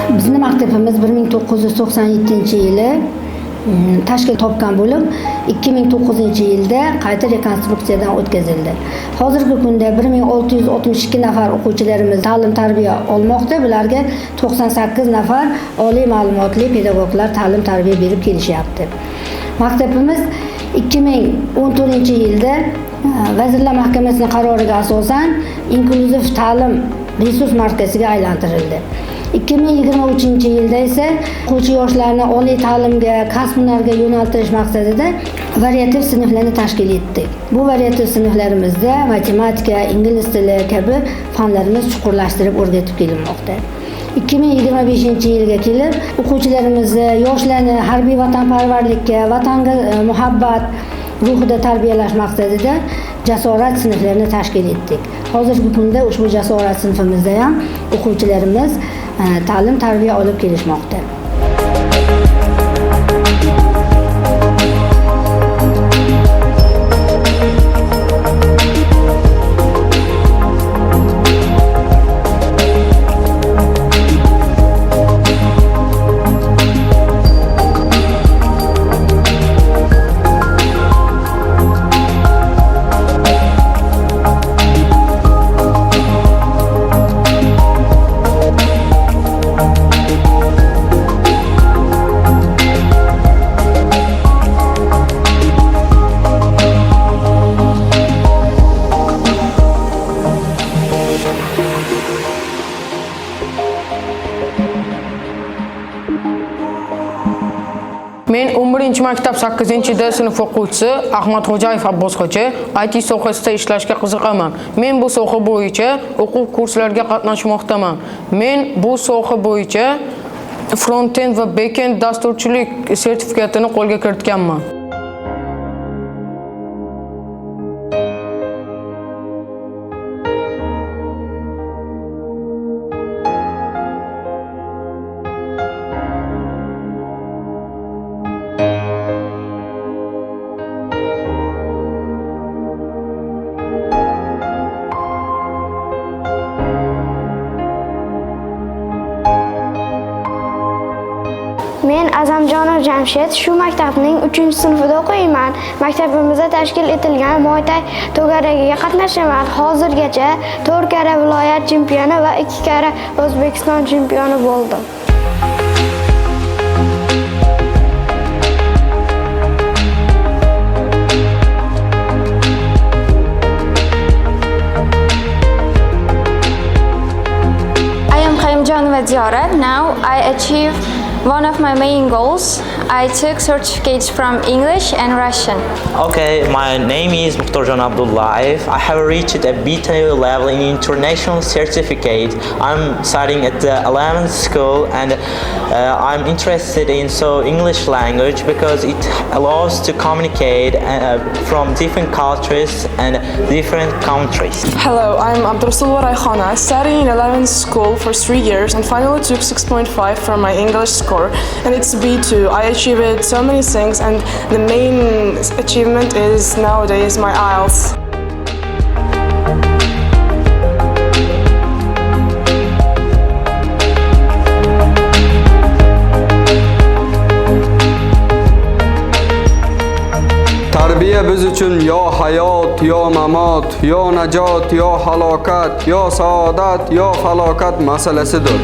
Bizning maktabimiz 1997-yili tashkil topgan bo'lib, 2009-yilda qayta rekonstruksiyadan o'tkazildi. Hozirgi kunda 1662 nafar o'quvchilarimiz ta'lim-tarbiya olmoqda. Bularga 98 nafar oliy ma'lumotli pedagoglar ta'lim-tarbiya berib kelishyapti. Maktabimiz 2014-yilda Vazirlar Mahkamasining qaroriga asosan inklyuziv ta'lim resurs markaziga aylantirildi. 2023-yilda esa o'quvchi yoshlarni oliy ta'limga, kasb-hunarga yo'naltirish maqsadida variativ sinflarni tashkil etdik. Bu variativ sinflarimizda matematika, ingliz tili kabi fanlarimiz chuqurlashtirib o'rgatib kelinmoqda. 2025-yilga kelib o'quvchilarimizni, yoshlarni harbiy vatanparvarlikka, vatanga muhabbat ruhida tarbiyalash maqsadida jasorat sinflarini tashkil etdik. Hozirgi kunda ushbu jasorat sinfimizda ham o'quvchilarimiz ta'lim-tarbiya olib kelishmoqda. Men 11-maktab 8-D sinf o'quvchisi Ahmadxo'jayev Abbos Hoji IT sohasida ishlashga qiziqaman. Men bu soha bo'yicha o'quv kurslariga qatnashmoqdaman. Men bu soha bo'yicha front-end va back-end dasturchilik sertifikatini qo'lga kiritganman. Men Azamjonov Jamshid shu maktabning 3-sinfida o'qiyman. Maktabimizda tashkil etilgan Muay Thai to'garagiga qatnashaman. Hozirgacha 4 karra viloyat chempioni va 2 karra O'zbekiston chempioni bo'ldim. I am Khaimjanova Diyora. Now I achieve one of my main goals. I took certificates from English and Russian. Okay, my name is Mukhtarjon Abdullayev. I have reached a B2 level in international certificate. I'm studying at the 11th school and I'm interested in English language because it allows to communicate from different cultures and different countries. Hello, I'm Abdurrasul Waraykhana, studying in 11th school for 3 years and finally took 6.5 from my English score and it's B2. I achieved so many things and the main achievement is nowadays my IELTS. Tarbiya biz uchun yo hayot, yo mamot, yo najot, yo halokat, yo saodat, yo falokat masalasidir.